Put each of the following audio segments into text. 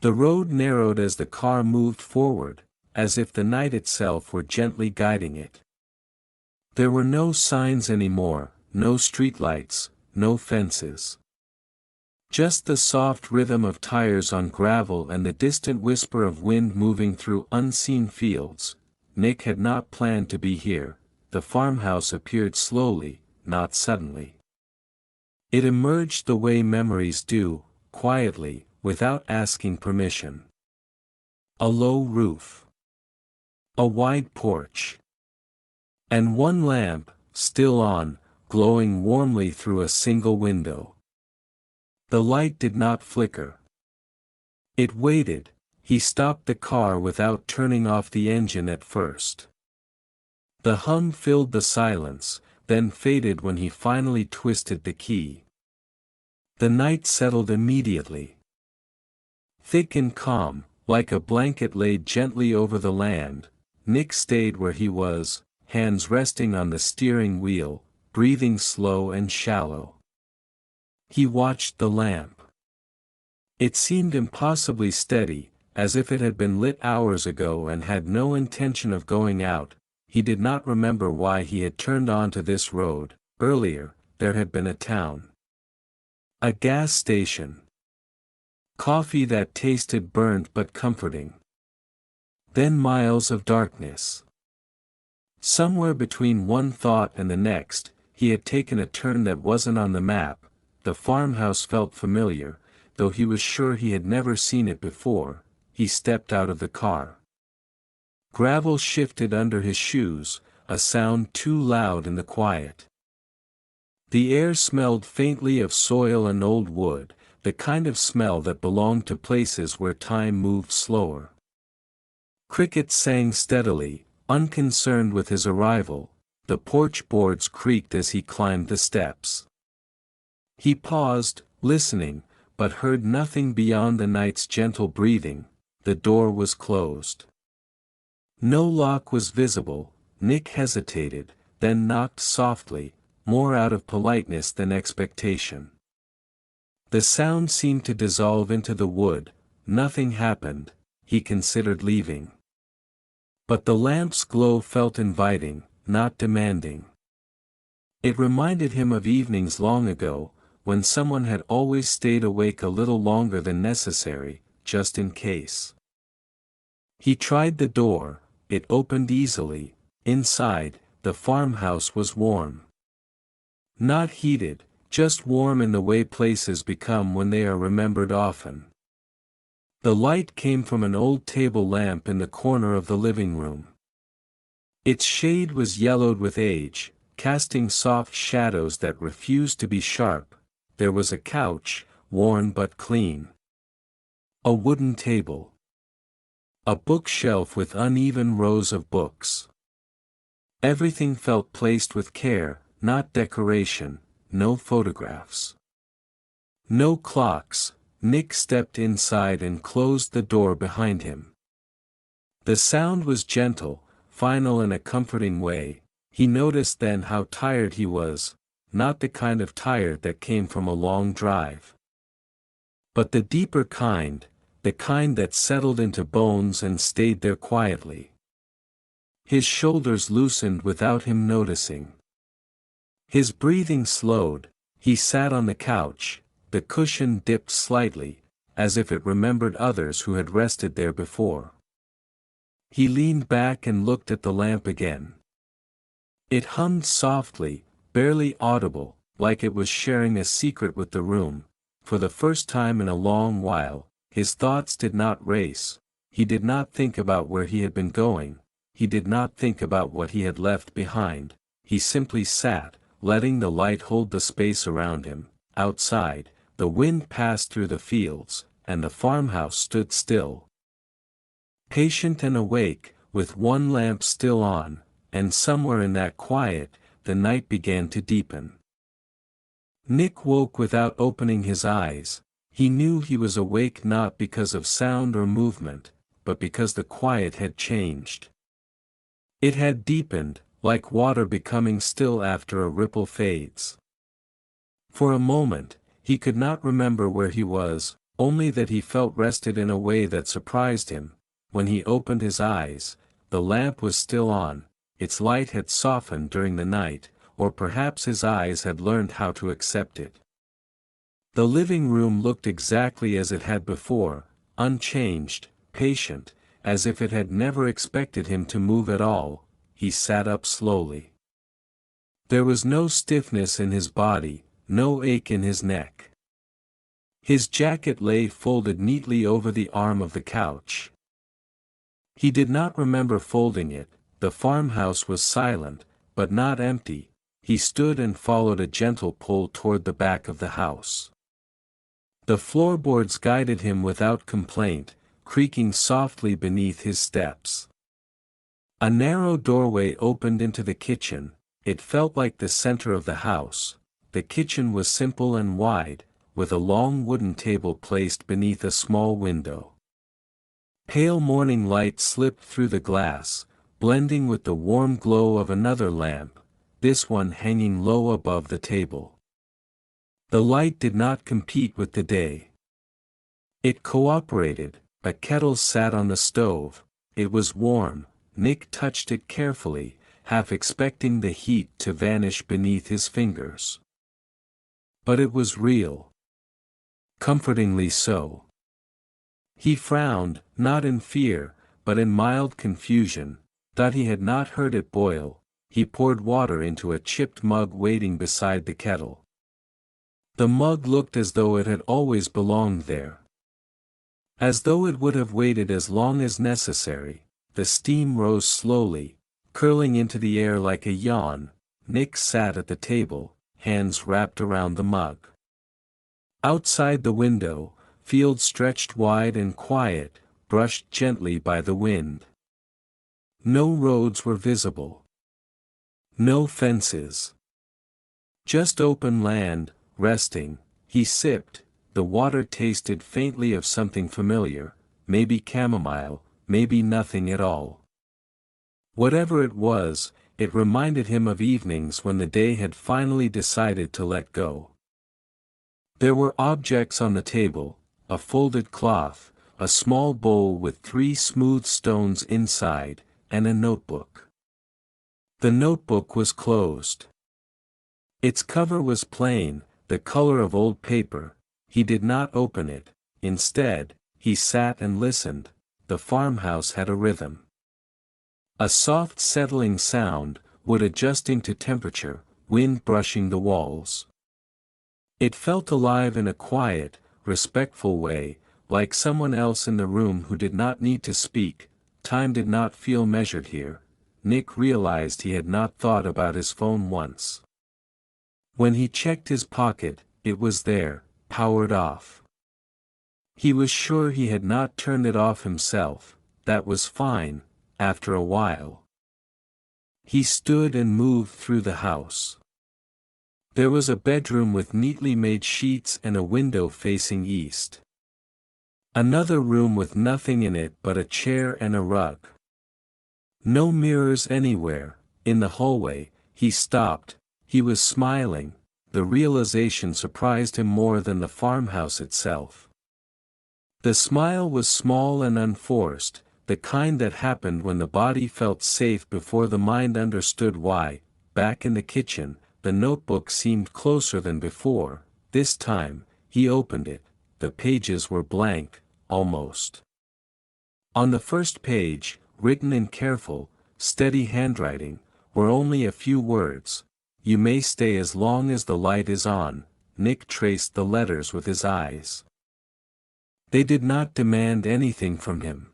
The road narrowed as the car moved forward, as if the night itself were gently guiding it. There were no signs anymore, no streetlights, no fences. Just the soft rhythm of tires on gravel and the distant whisper of wind moving through unseen fields. Nick had not planned to be here. The farmhouse appeared slowly, not suddenly. It emerged the way memories do, quietly, without asking permission. A low roof. A wide porch. And one lamp, still on, glowing warmly through a single window. The light did not flicker. It waited. He stopped the car without turning off the engine at first. The hum filled the silence, then faded when he finally twisted the key. The night settled immediately. Thick and calm, like a blanket laid gently over the land, Nick stayed where he was, hands resting on the steering wheel, breathing slow and shallow. He watched the lamp. It seemed impossibly steady, as if it had been lit hours ago and had no intention of going out. He did not remember why he had turned onto this road. Earlier, there had been a town. A gas station. Coffee that tasted burnt but comforting. Then miles of darkness. Somewhere between one thought and the next, he had taken a turn that wasn't on the map. The farmhouse felt familiar, though he was sure he had never seen it before. He stepped out of the car. Gravel shifted under his shoes, a sound too loud in the quiet. The air smelled faintly of soil and old wood, the kind of smell that belonged to places where time moved slower. Crickets sang steadily, unconcerned with his arrival. The porch boards creaked as he climbed the steps. He paused, listening, but heard nothing beyond the night's gentle breathing. The door was closed. No lock was visible. Nick hesitated, then knocked softly, more out of politeness than expectation. The sound seemed to dissolve into the wood. Nothing happened. He considered leaving. But the lamp's glow felt inviting, not demanding. It reminded him of evenings long ago, when someone had always stayed awake a little longer than necessary, just in case. He tried the door. It opened easily. Inside, the farmhouse was warm. Not heated, just warm in the way places become when they are remembered often. The light came from an old table lamp in the corner of the living room. Its shade was yellowed with age, casting soft shadows that refused to be sharp. There was a couch, worn but clean. A wooden table. A bookshelf with uneven rows of books. Everything felt placed with care, not decoration. No photographs. No clocks. Nick stepped inside and closed the door behind him. The sound was gentle, final in a comforting way. He noticed then how tired he was, not the kind of tired that came from a long drive, but the deeper kind, the kind that settled into bones and stayed there quietly. His shoulders loosened without him noticing. His breathing slowed. He sat on the couch. The cushion dipped slightly, as if it remembered others who had rested there before. He leaned back and looked at the lamp again. It hummed softly, barely audible, like it was sharing a secret with the room. For the first time in a long while, his thoughts did not race. He did not think about where he had been going. He did not think about what he had left behind. He simply sat, letting the light hold the space around him. Outside, the wind passed through the fields, and the farmhouse stood still. Patient and awake, with one lamp still on, and somewhere in that quiet, the night began to deepen. Nick woke without opening his eyes. He knew he was awake not because of sound or movement, but because the quiet had changed. It had deepened, like water becoming still after a ripple fades. For a moment, he could not remember where he was, only that he felt rested in a way that surprised him. When he opened his eyes, the lamp was still on. Its light had softened during the night, or perhaps his eyes had learned how to accept it. The living room looked exactly as it had before, unchanged, patient, as if it had never expected him to move at all. He sat up slowly. There was no stiffness in his body, no ache in his neck. His jacket lay folded neatly over the arm of the couch. He did not remember folding it. The farmhouse was silent, but not empty. He stood and followed a gentle pull toward the back of the house. The floorboards guided him without complaint, creaking softly beneath his steps. A narrow doorway opened into the kitchen. It felt like the center of the house. The kitchen was simple and wide, with a long wooden table placed beneath a small window. Pale morning light slipped through the glass, blending with the warm glow of another lamp, this one hanging low above the table. The light did not compete with the day. It cooperated. A kettle sat on the stove. It was warm. Nick touched it carefully, half expecting the heat to vanish beneath his fingers. But it was real. Comfortingly so. He frowned, not in fear, but in mild confusion, thought he had not heard it boil. He poured water into a chipped mug waiting beside the kettle. The mug looked as though it had always belonged there. As though it would have waited as long as necessary. The steam rose slowly, curling into the air like a yawn. Nick sat at the table, hands wrapped around the mug. Outside the window, fields stretched wide and quiet, brushed gently by the wind. No roads were visible. No fences. Just open land, resting. He sipped. The water tasted faintly of something familiar, maybe chamomile, maybe nothing at all. Whatever it was, it reminded him of evenings when the day had finally decided to let go. There were objects on the table, a folded cloth, a small bowl with 3 smooth stones inside, and a notebook. The notebook was closed. Its cover was plain, the color of old paper. He did not open it. Instead, he sat and listened. The farmhouse had a rhythm. A soft settling sound, wood adjusting to temperature, wind brushing the walls. It felt alive in a quiet, respectful way, like someone else in the room who did not need to speak. Time did not feel measured here. Nick realized he had not thought about his phone once. When he checked his pocket, it was there, powered off. He was sure he had not turned it off himself. That was fine, after a while. He stood and moved through the house. There was a bedroom with neatly made sheets and a window facing east. Another room with nothing in it but a chair and a rug. No mirrors anywhere. In the hallway, he stopped. He was smiling. The realization surprised him more than the farmhouse itself. The smile was small and unforced, the kind that happened when the body felt safe before the mind understood why. Back in the kitchen, the notebook seemed closer than before. This time, he opened it. The pages were blank, almost. On the first page, written in careful, steady handwriting, were only a few words. "You may stay as long as the light is on." Nick traced the letters with his eyes. They did not demand anything from him.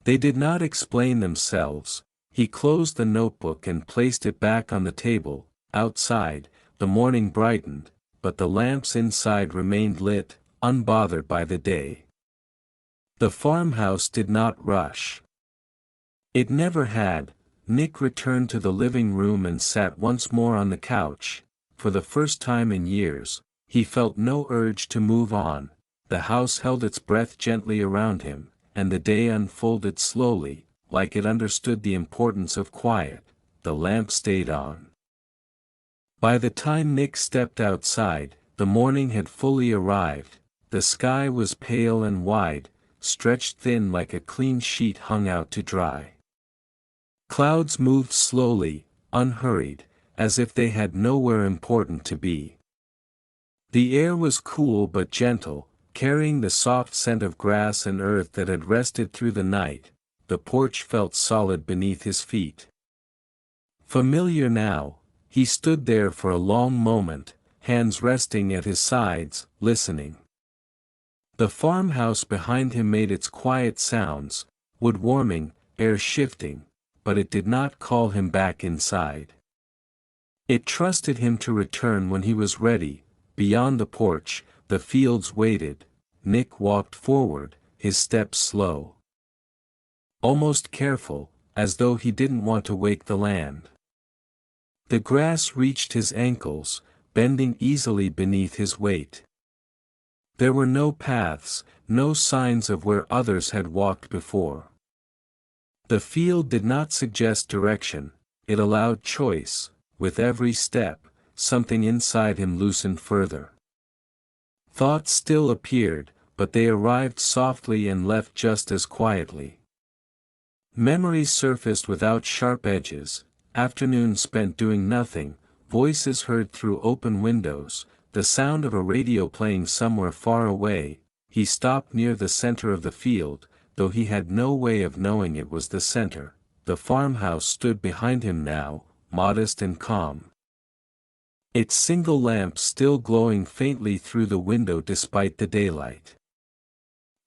They did not explain themselves. He closed the notebook and placed it back on the table. Outside, the morning brightened, but the lamps inside remained lit, unbothered by the day. The farmhouse did not rush. It never had. Nick returned to the living room and sat once more on the couch. For the first time in years, he felt no urge to move on. The house held its breath gently around him, and the day unfolded slowly, like it understood the importance of quiet. The lamp stayed on. By the time Nick stepped outside, the morning had fully arrived. the sky was pale and wide, stretched thin like a clean sheet hung out to dry. Clouds moved slowly, unhurried, as if they had nowhere important to be. The air was cool but gentle, carrying the soft scent of grass and earth that had rested through the night. The porch felt solid beneath his feet. Familiar now, he stood there for a long moment, hands resting at his sides, listening. The farmhouse behind him made its quiet sounds, wood warming, air shifting, but it did not call him back inside. It trusted him to return when he was ready. Beyond the porch, the fields waited. Nick walked forward, his steps slow, almost careful, as though he didn't want to wake the land. The grass reached his ankles, bending easily beneath his weight. There were no paths, no signs of where others had walked before. The field did not suggest direction, it allowed choice. With every step, something inside him loosened further. Thoughts still appeared, but they arrived softly and left just as quietly. Memories surfaced without sharp edges, afternoons spent doing nothing, voices heard through open windows, the sound of a radio playing somewhere far away. He stopped near the center of the field, though he had no way of knowing it was the center. The farmhouse stood behind him now, modest and calm. Its single lamp still glowing faintly through the window despite the daylight.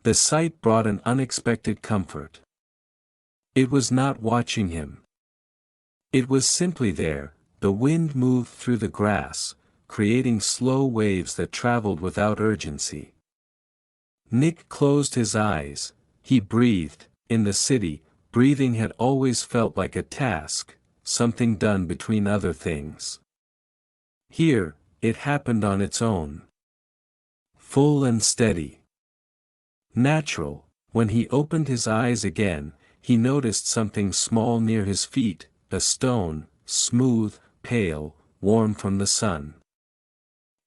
The sight brought an unexpected comfort. It was not watching him. It was simply there. The wind moved through the grass, creating slow waves that traveled without urgency. Nick closed his eyes. He breathed. In the city, breathing had always felt like a task, something done between other things. Here, it happened on its own. Full and steady. Natural. When he opened his eyes again, he noticed something small near his feet, a stone, smooth, pale, warm from the sun.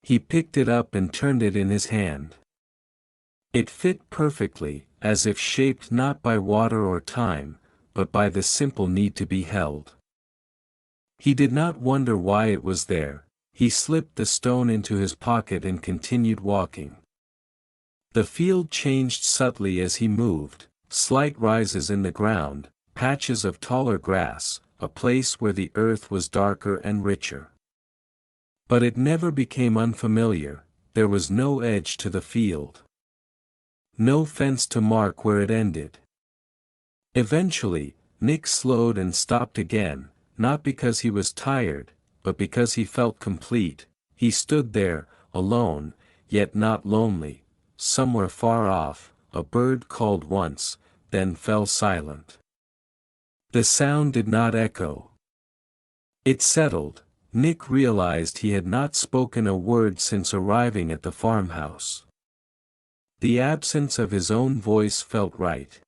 He picked it up and turned it in his hand. It fit perfectly, as if shaped not by water or time, but by the simple need to be held. He did not wonder why it was there. He slipped the stone into his pocket and continued walking. The field changed subtly as he moved, slight rises in the ground, patches of taller grass, a place where the earth was darker and richer. But it never became unfamiliar. There was no edge to the field. No fence to mark where it ended. Eventually, Nick slowed and stopped again, not because he was tired, but because he felt complete. He stood there, alone, yet not lonely. Somewhere far off, a bird called once, then fell silent. The sound did not echo. It settled. Nick realized he had not spoken a word since arriving at the farmhouse. The absence of his own voice felt right.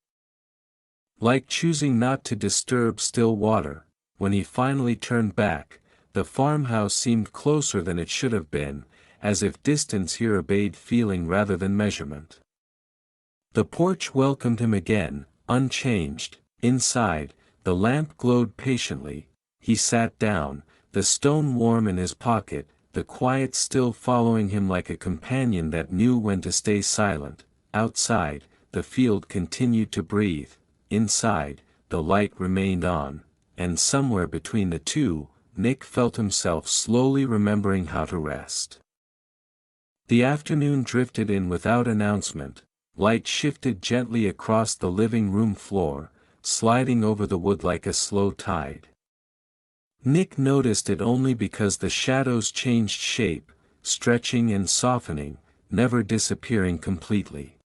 Like choosing not to disturb still water. When he finally turned back, the farmhouse seemed closer than it should have been, as if distance here obeyed feeling rather than measurement. The porch welcomed him again, unchanged. Inside, the lamp glowed patiently. He sat down, the stone warm in his pocket, the quiet still following him like a companion that knew when to stay silent. Outside, the field continued to breathe. Inside, the light remained on, and somewhere between the two, Nick felt himself slowly remembering how to rest. The afternoon drifted in without announcement. Light shifted gently across the living room floor, sliding over the wood like a slow tide. Nick noticed it only because the shadows changed shape, stretching and softening, never disappearing completely.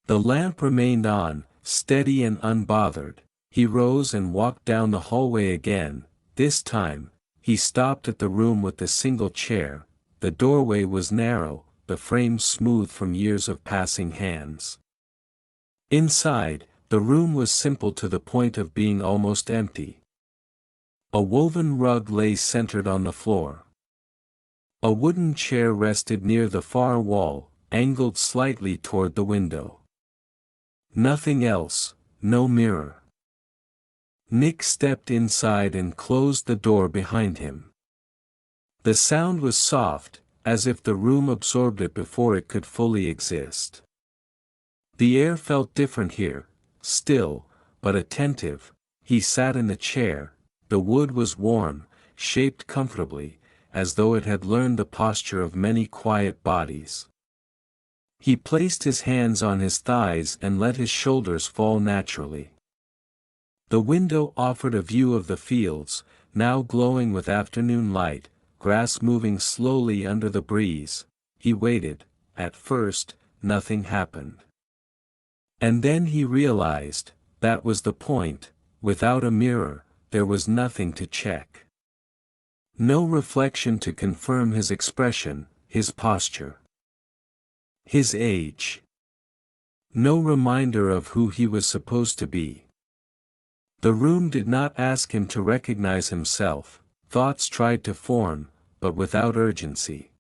The lamp remained on, steady and unbothered. He rose and walked down the hallway again. This time, he stopped at the room with the single chair. The doorway was narrow, the frame smooth from years of passing hands. Inside, the room was simple to the point of being almost empty. A woven rug lay centered on the floor. A wooden chair rested near the far wall, angled slightly toward the window. Nothing else, no mirror. Nick stepped inside and closed the door behind him. The sound was soft, as if the room absorbed it before it could fully exist. The air felt different here, still, but attentive. He sat in the chair. The wood was warm, shaped comfortably, as though it had learned the posture of many quiet bodies. He placed his hands on his thighs and let his shoulders fall naturally. The window offered a view of the fields, now glowing with afternoon light, grass moving slowly under the breeze. He waited. At first, nothing happened. And then he realized, that was the point. Without a mirror, there was nothing to check. No reflection to confirm his expression, his posture, his age. No reminder of who he was supposed to be. The room did not ask him to recognize himself. Thoughts tried to form, but without urgency.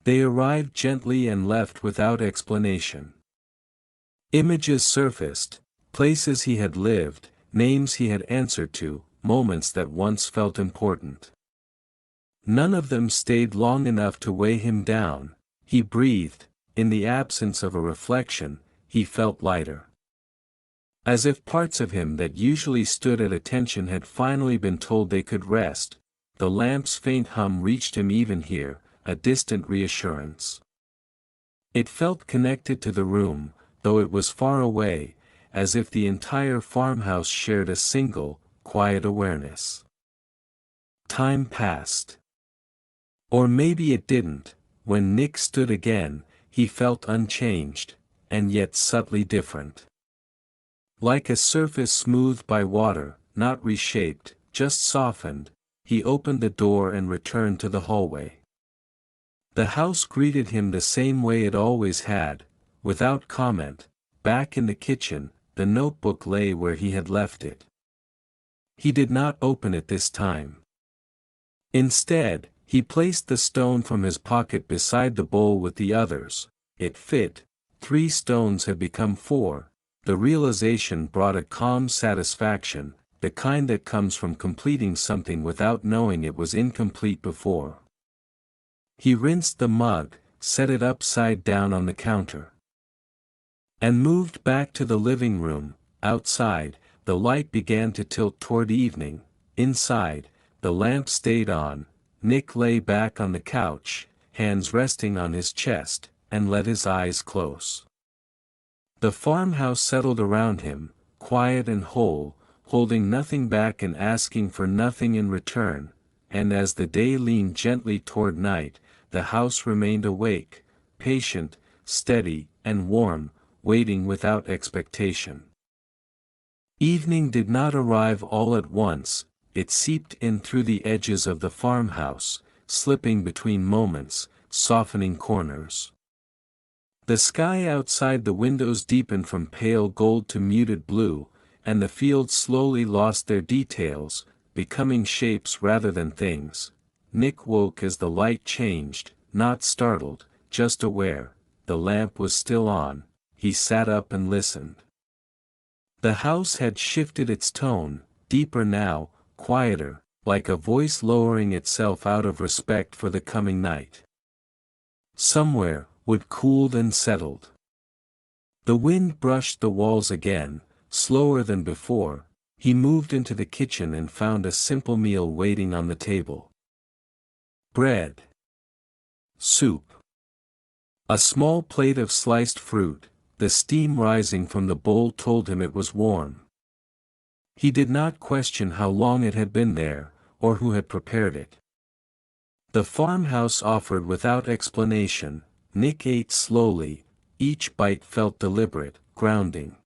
They arrived gently and left without explanation. Images surfaced, places he had lived, names he had answered to, moments that once felt important. None of them stayed long enough to weigh him down. He breathed. In the absence of a reflection, he felt lighter. As if parts of him that usually stood at attention had finally been told they could rest. The lamp's faint hum reached him even here, a distant reassurance. It felt connected to the room, though it was far away, as if the entire farmhouse shared a single, quiet awareness. Time passed. Or maybe it didn't. When Nick stood again, he felt unchanged, and yet subtly different. Like a surface smoothed by water, not reshaped, just softened, he opened the door and returned to the hallway. The house greeted him the same way it always had, without comment. Back in the kitchen, the notebook lay where he had left it. He did not open it this time. Instead, he placed the stone from his pocket beside the bowl with the others. It fit. 3 stones had become 4. The realization brought a calm satisfaction, the kind that comes from completing something without knowing it was incomplete before. He rinsed the mug, set it upside down on the counter, and moved back to the living room. Outside, the light began to tilt toward evening. Inside, the lamp stayed on. Nick lay back on the couch, hands resting on his chest, and let his eyes close. The farmhouse settled around him, quiet and whole, holding nothing back and asking for nothing in return, and as the day leaned gently toward night, the house remained awake, patient, steady, and warm, waiting without expectation. Evening did not arrive all at once. It seeped in through the edges of the farmhouse, slipping between moments, softening corners. The sky outside the windows deepened from pale gold to muted blue, and the fields slowly lost their details, becoming shapes rather than things. Nick woke as the light changed, not startled, just aware. The lamp was still on. He sat up and listened. The house had shifted its tone, deeper now, quieter, like a voice lowering itself out of respect for the coming night. Somewhere, wood cooled and settled. The wind brushed the walls again, slower than before. He moved into the kitchen and found a simple meal waiting on the table. Bread. Soup. A small plate of sliced fruit. The steam rising from the bowl told him it was warm. He did not question how long it had been there, or who had prepared it. The farmhouse offered without explanation. Nick ate slowly. Each bite felt deliberate, grounding.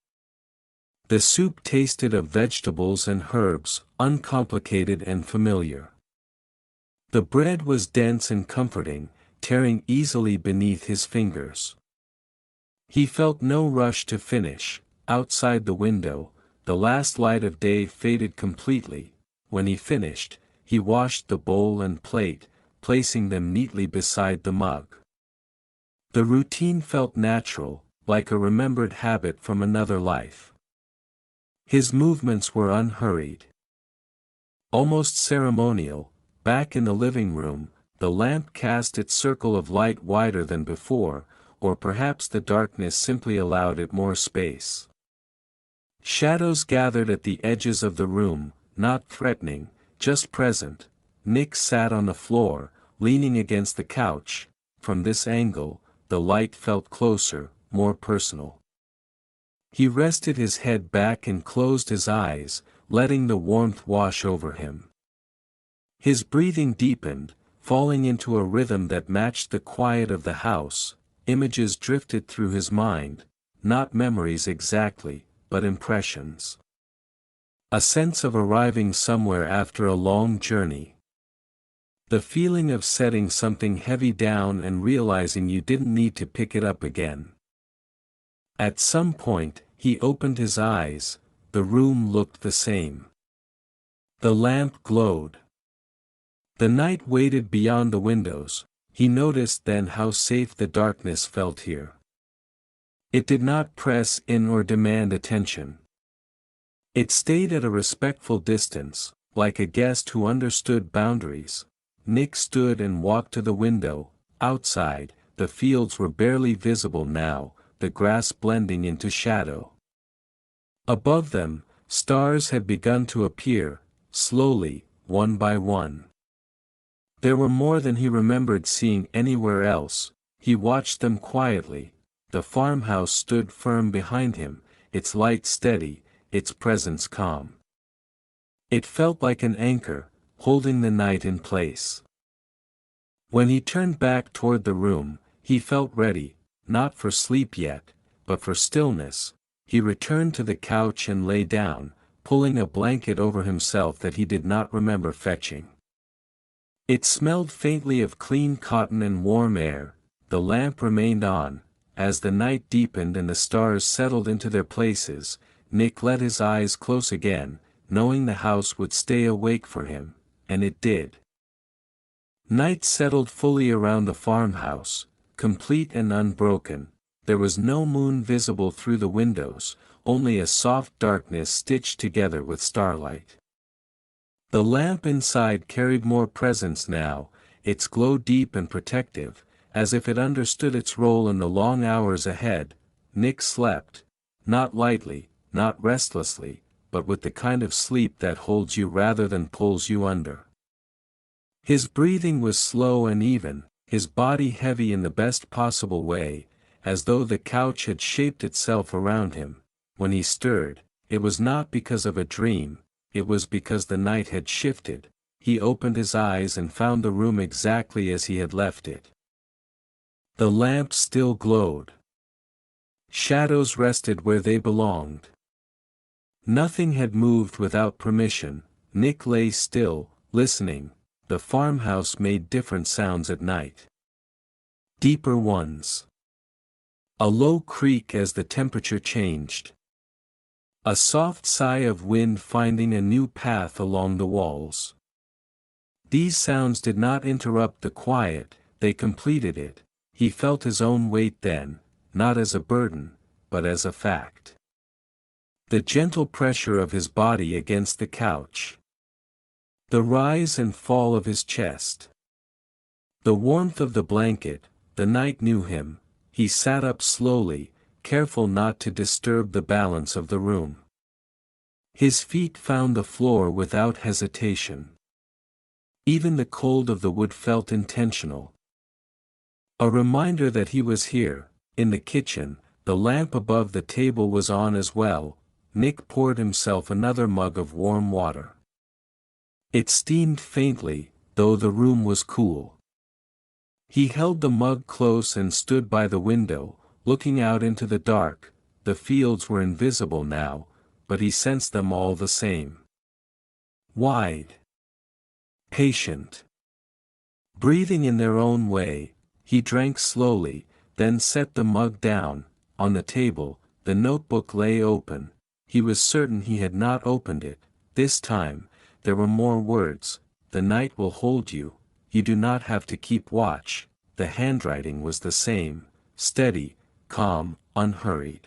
The soup tasted of vegetables and herbs, uncomplicated and familiar. The bread was dense and comforting, tearing easily beneath his fingers. He felt no rush to finish. Outside the window, the last light of day faded completely. When he finished, he washed the bowl and plate, placing them neatly beside the mug. The routine felt natural, like a remembered habit from another life. His movements were unhurried. Almost ceremonial. Back in the living room, the lamp cast its circle of light wider than before, or perhaps the darkness simply allowed it more space. Shadows gathered at the edges of the room, not threatening, just present. Nick sat on the floor, leaning against the couch. From this angle, the light felt closer, more personal. He rested his head back and closed his eyes, letting the warmth wash over him. His breathing deepened, falling into a rhythm that matched the quiet of the house. Images drifted through his mind, not memories exactly, but impressions. A sense of arriving somewhere after a long journey. The feeling of setting something heavy down and realizing you didn't need to pick it up again. At some point, he opened his eyes. The room looked the same. The lamp glowed. The night waited beyond the windows. He noticed then how safe the darkness felt here. It did not press in or demand attention. It stayed at a respectful distance, like a guest who understood boundaries. Nick stood and walked to the window. Outside, the fields were barely visible now, the grass blending into shadow. Above them, stars had begun to appear, slowly, one by one. There were more than he remembered seeing anywhere else. He watched them quietly. The farmhouse stood firm behind him, its light steady, its presence calm. It felt like an anchor, holding the night in place. When he turned back toward the room, he felt ready, not for sleep yet, but for stillness. He returned to the couch and lay down, pulling a blanket over himself that he did not remember fetching. It smelled faintly of clean cotton and warm air. The lamp remained on. As the night deepened and the stars settled into their places, Nick let his eyes close again, knowing the house would stay awake for him, and it did. Night settled fully around the farmhouse, complete and unbroken. There was no moon visible through the windows, only a soft darkness stitched together with starlight. The lamp inside carried more presence now, its glow deep and protective, as if it understood its role in the long hours ahead. Nick slept, not lightly, not restlessly, but with the kind of sleep that holds you rather than pulls you under. His breathing was slow and even, his body heavy in the best possible way, as though the couch had shaped itself around him. When he stirred, it was not because of a dream, it was because the night had shifted. He opened his eyes and found the room exactly as he had left it. The lamp still glowed. Shadows rested where they belonged. Nothing had moved without permission. Nick lay still, listening. The farmhouse made different sounds at night. Deeper ones. A low creak as the temperature changed. A soft sigh of wind finding a new path along the walls. These sounds did not interrupt the quiet, they completed it. He felt his own weight then, not as a burden, but as a fact. The gentle pressure of his body against the couch. The rise and fall of his chest. The warmth of the blanket. The night knew him. He sat up slowly, careful not to disturb the balance of the room. His feet found the floor without hesitation. Even the cold of the wood felt intentional. A reminder that he was here. In the kitchen, the lamp above the table was on as well. Nick poured himself another mug of warm water. It steamed faintly, though the room was cool. He held the mug close and stood by the window, looking out into the dark. The fields were invisible now, but he sensed them all the same. Wide. Patient. Breathing in their own way, he drank slowly, then set the mug down. On the table, the notebook lay open. He was certain he had not opened it. This time, there were more words. The night will hold you. You do not have to keep watch. The handwriting was the same, steady, calm, unhurried.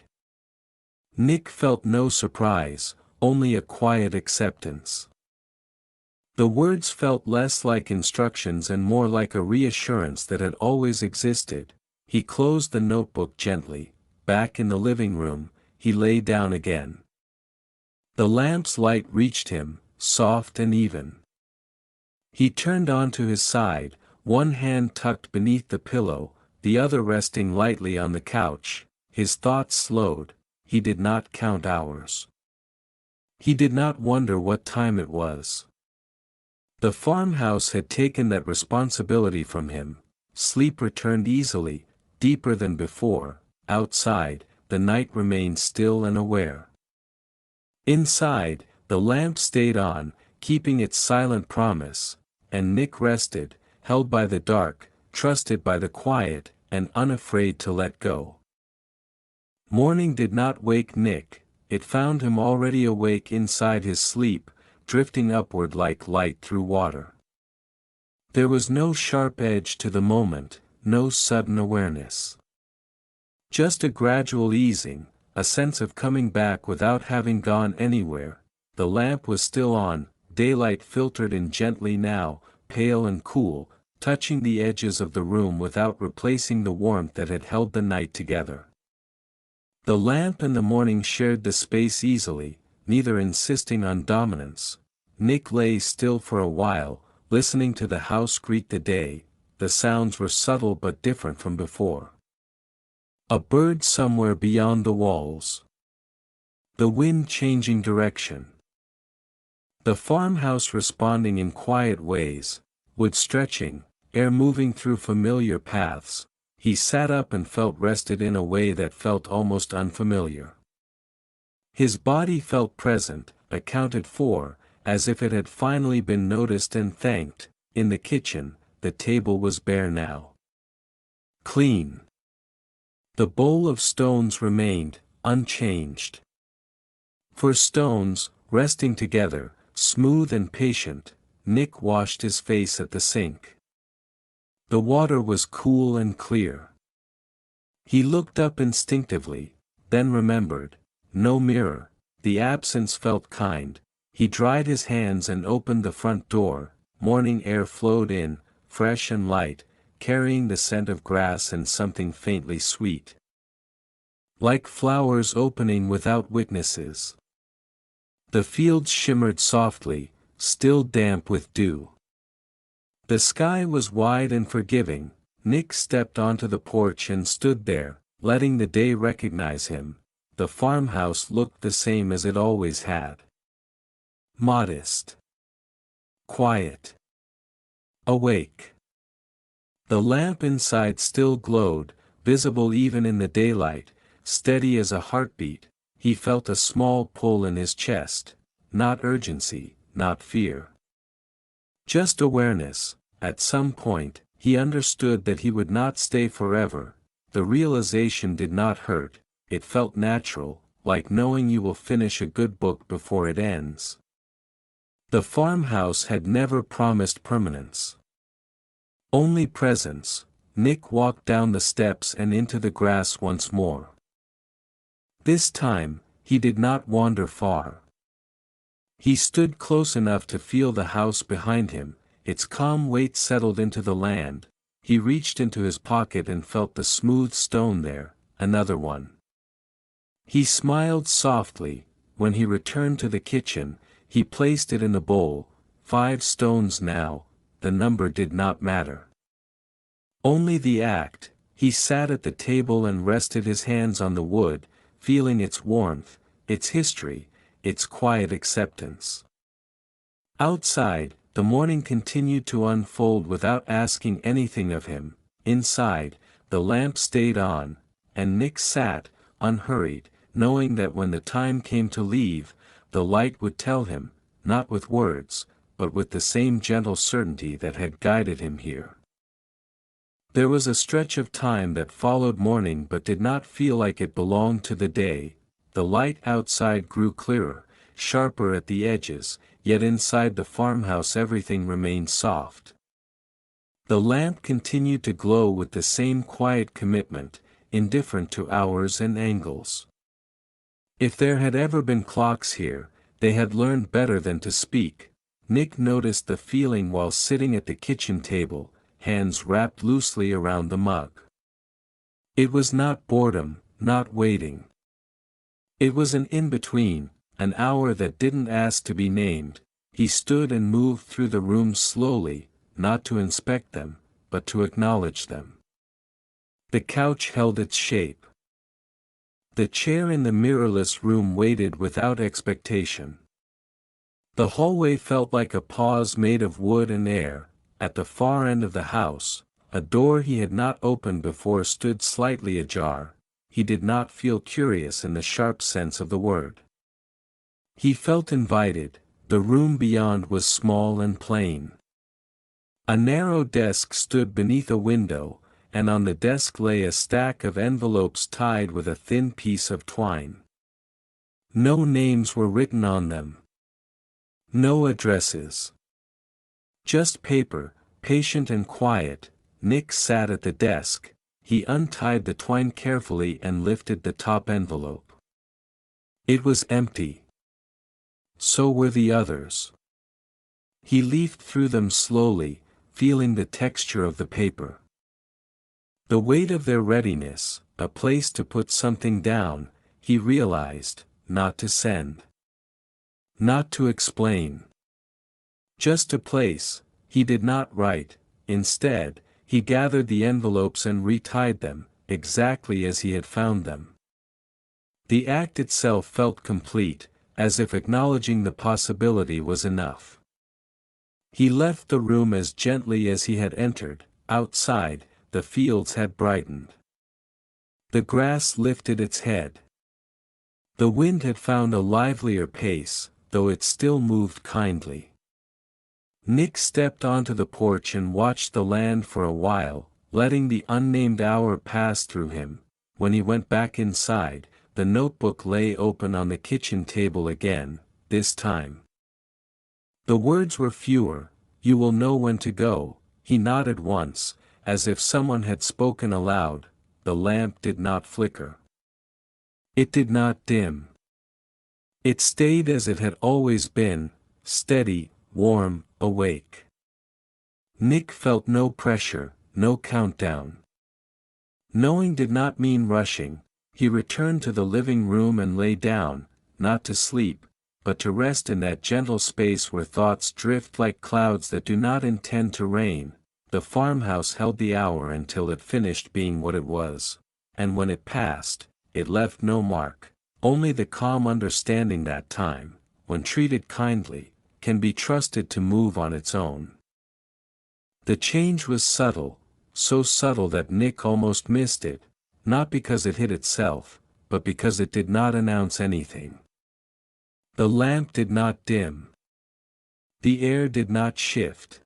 Nick felt no surprise, only a quiet acceptance. The words felt less like instructions and more like a reassurance that had always existed. He closed the notebook gently. Back in the living room, he lay down again. The lamp's light reached him, soft and even. He turned onto his side, one hand tucked beneath the pillow, the other resting lightly on the couch. His thoughts slowed. He did not count hours. He did not wonder what time it was. The farmhouse had taken that responsibility from him. Sleep returned easily, deeper than before. Outside, the night remained still and aware. Inside, the lamp stayed on, keeping its silent promise, and Nick rested, held by the dark, trusted by the quiet, and unafraid to let go. Morning did not wake Nick. It found him already awake inside his sleep, drifting upward like light through water. There was no sharp edge to the moment, no sudden awareness. Just a gradual easing, a sense of coming back without having gone anywhere. The lamp was still on, daylight filtered in gently now, pale and cool, touching the edges of the room without replacing the warmth that had held the night together. The lamp and the morning shared the space easily, neither insisting on dominance. Nick lay still for a while, listening to the house greet the day. The sounds were subtle but different from before. A bird somewhere beyond the walls. The wind changing direction. The farmhouse responding in quiet ways, wood stretching, air moving through familiar paths. He sat up and felt rested in a way that felt almost unfamiliar. His body felt present, accounted for, as if it had finally been noticed and thanked. In the kitchen, the table was bare now. Clean. The bowl of stones remained, unchanged. For stones, resting together, smooth and patient, Nick washed his face at the sink. The water was cool and clear. He looked up instinctively, then remembered. No mirror. The absence felt kind. He dried his hands and opened the front door. Morning air flowed in, fresh and light, carrying the scent of grass and something faintly sweet. Like flowers opening without witnesses. The fields shimmered softly, still damp with dew. The sky was wide and forgiving. Nick stepped onto the porch and stood there, letting the day recognize him. The farmhouse looked the same as it always had. Modest. Quiet. Awake. The lamp inside still glowed, visible even in the daylight, steady as a heartbeat. He felt a small pull in his chest, not urgency, not fear. Just awareness. At some point, he understood that he would not stay forever. The realization did not hurt. It felt natural, like knowing you will finish a good book before it ends. The farmhouse had never promised permanence. Only presence. Nick walked down the steps and into the grass once more. This time, he did not wander far. He stood close enough to feel the house behind him. Its calm weight settled into the land. He reached into his pocket and felt the smooth stone there, another one. He smiled softly. When he returned to the kitchen, he placed it in a bowl. 5 stones now. The number did not matter. Only the act. He sat at the table and rested his hands on the wood, feeling its warmth, its history, its quiet acceptance. Outside, the morning continued to unfold without asking anything of him. Inside, the lamp stayed on, and Nick sat, unhurried, knowing that when the time came to leave, the light would tell him, not with words, but with the same gentle certainty that had guided him here. There was a stretch of time that followed morning but did not feel like it belonged to the day. The light outside grew clearer, sharper at the edges, yet inside the farmhouse everything remained soft. The lamp continued to glow with the same quiet commitment, indifferent to hours and angles. If there had ever been clocks here, they had learned better than to speak. Nick noticed the feeling while sitting at the kitchen table, hands wrapped loosely around the mug. It was not boredom, not waiting. It was an in-between, an hour that didn't ask to be named. He stood and moved through the rooms slowly, not to inspect them, but to acknowledge them. The couch held its shape. The chair in the mirrorless room waited without expectation. The hallway felt like a pause made of wood and air. At the far end of the house, a door he had not opened before stood slightly ajar. He did not feel curious in the sharp sense of the word. He felt invited. The room beyond was small and plain. A narrow desk stood beneath a window, and on the desk lay a stack of envelopes tied with a thin piece of twine. No names were written on them. No addresses. Just paper, patient and quiet. Nick sat at the desk. He untied the twine carefully and lifted the top envelope. It was empty. So were the others. He leafed through them slowly, feeling the texture of the paper. The weight of their readiness, a place to put something down, he realized, not to send. Not to explain. Just a place. He did not write. Instead, he gathered the envelopes and retied them, exactly as he had found them. The act itself felt complete, as if acknowledging the possibility was enough. He left the room as gently as he had entered. Outside, the fields had brightened. The grass lifted its head. The wind had found a livelier pace, though it still moved kindly. Nick stepped onto the porch and watched the land for a while, letting the unnamed hour pass through him. When he went back inside, the notebook lay open on the kitchen table again, this time. The words were fewer. "You will know when to go." He nodded once, as if someone had spoken aloud. The lamp did not flicker. It did not dim. It stayed as it had always been, steady, warm, awake. Nick felt no pressure, no countdown. Knowing did not mean rushing. He returned to the living room and lay down, not to sleep, but to rest in that gentle space where thoughts drift like clouds that do not intend to rain. The farmhouse held the hour until it finished being what it was, and when it passed, it left no mark. Only the calm understanding that time, when treated kindly, can be trusted to move on its own. The change was subtle, so subtle that Nick almost missed it, not because it hid itself, but because it did not announce anything. The lamp did not dim. The air did not shift.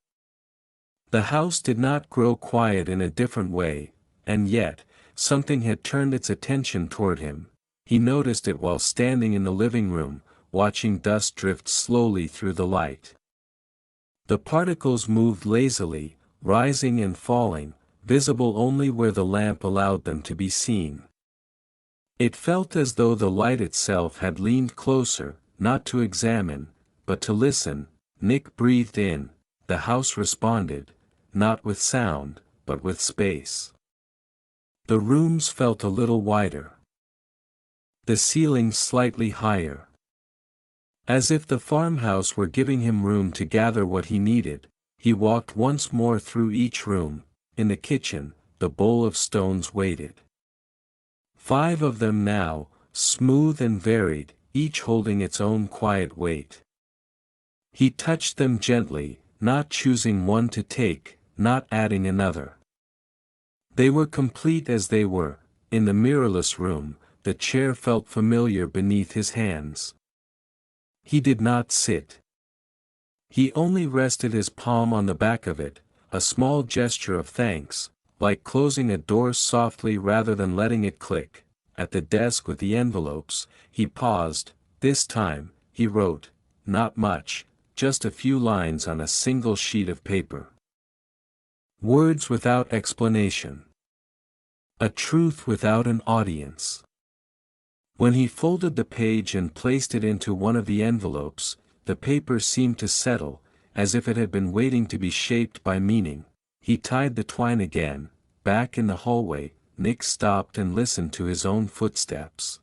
The house did not grow quiet in a different way, and yet, something had turned its attention toward him. He noticed it while standing in the living room, watching dust drift slowly through the light. The particles moved lazily, rising and falling, visible only where the lamp allowed them to be seen. It felt as though the light itself had leaned closer, not to examine, but to listen. Nick breathed in. The house responded, not with sound, but with space. The rooms felt a little wider. The ceiling slightly higher. As if the farmhouse were giving him room to gather what he needed, he walked once more through each room. In the kitchen, the bowl of stones waited. 5 of them now, smooth and varied, each holding its own quiet weight. He touched them gently, not choosing one to take, not adding another. They were complete as they were. In the mirrorless room, the chair felt familiar beneath his hands. He did not sit. He only rested his palm on the back of it, a small gesture of thanks, like closing a door softly rather than letting it click. At the desk with the envelopes, he paused. This time, he wrote, not much, just a few lines on a single sheet of paper. Words without explanation. A truth without an audience. When he folded the page and placed it into one of the envelopes, the paper seemed to settle, as if it had been waiting to be shaped by meaning. He tied the twine again. Back in the hallway, Nick stopped and listened to his own footsteps.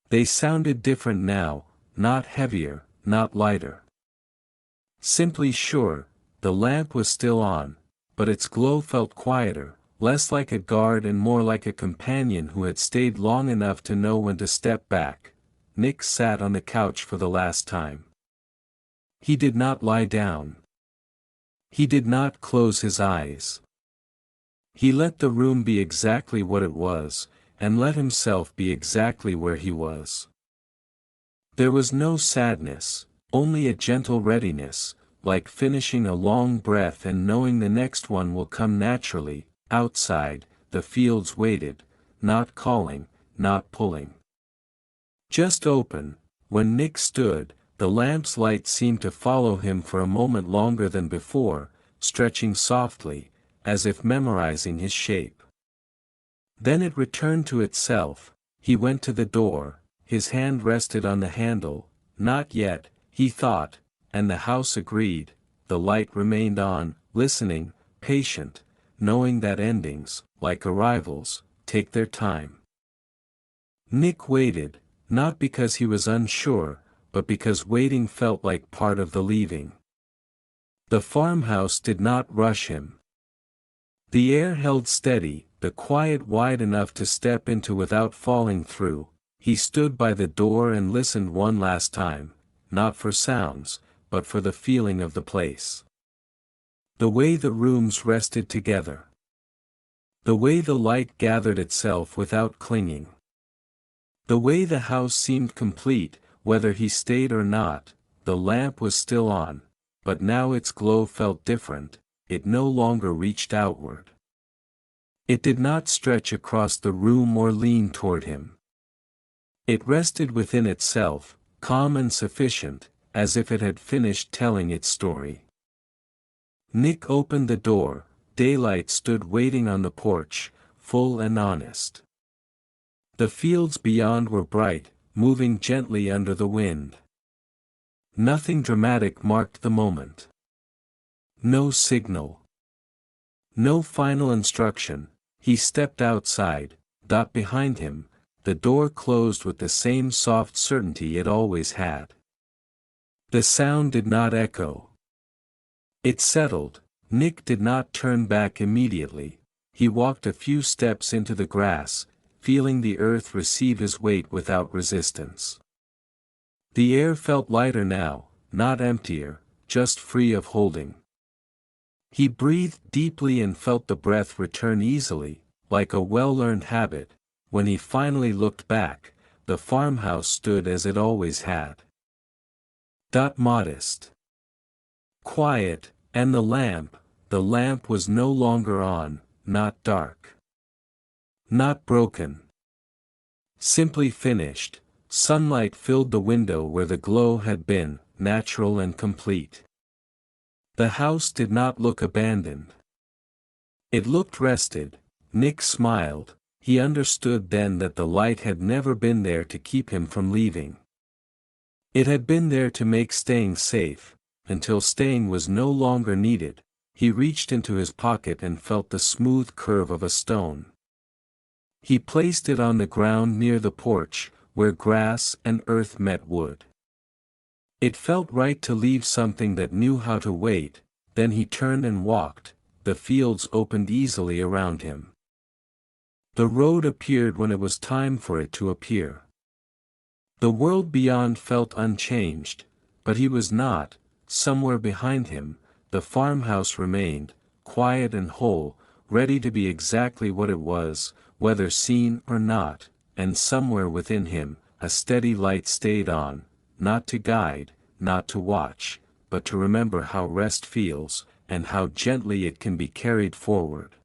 They sounded different now, not heavier, not lighter. Simply sure, the lamp was still on, but its glow felt quieter, less like a guard and more like a companion who had stayed long enough to know when to step back. Nick sat on the couch for the last time. He did not lie down. He did not close his eyes. He let the room be exactly what it was, and let himself be exactly where he was. There was no sadness, only a gentle readiness, like finishing a long breath and knowing the next one will come naturally. Outside, the fields waited, not calling, not pulling. Just open. When Nick stood, the lamp's light seemed to follow him for a moment longer than before, stretching softly, as if memorizing his shape. Then it returned to itself. He went to the door, his hand rested on the handle. Not yet, he thought, and the house agreed. The light remained on, listening, patient, knowing that endings, like arrivals, take their time. Nick waited, not because he was unsure, but because waiting felt like part of the leaving. The farmhouse did not rush him. The air held steady, the quiet wide enough to step into without falling through. He stood by the door and listened one last time, not for sounds, but for the feeling of the place. The way the rooms rested together. The way the light gathered itself without clinging. The way the house seemed complete, whether he stayed or not. The lamp was still on, but now its glow felt different. It no longer reached outward. It did not stretch across the room or lean toward him. It rested within itself, calm and sufficient, as if it had finished telling its story. Nick opened the door. Daylight stood waiting on the porch, full and honest. The fields beyond were bright, moving gently under the wind. Nothing dramatic marked the moment. No signal. No final instruction. He stepped outside. Behind him, the door closed with the same soft certainty it always had. The sound did not echo. It settled. Nick did not turn back immediately. He walked a few steps into the grass, feeling the earth receive his weight without resistance. The air felt lighter now, not emptier, just free of holding. He breathed deeply and felt the breath return easily, like a well-learned habit. When he finally looked back, the farmhouse stood as it always had. Modest. Quiet, and the lamp was no longer on, not dark. Not broken. Simply finished. Sunlight filled the window where the glow had been, natural and complete. The house did not look abandoned. It looked rested. Nick smiled. He understood then that the light had never been there to keep him from leaving. It had been there to make staying safe, until staying was no longer needed. He reached into his pocket and felt the smooth curve of a stone. He placed it on the ground near the porch, where grass and earth met wood. It felt right to leave something that knew how to wait. Then he turned and walked. The fields opened easily around him. The road appeared when it was time for it to appear. The world beyond felt unchanged, but he was not. Somewhere behind him, the farmhouse remained, quiet and whole, ready to be exactly what it was, whether seen or not, and somewhere within him, a steady light stayed on, not to guide, not to watch, but to remember how rest feels, and how gently it can be carried forward.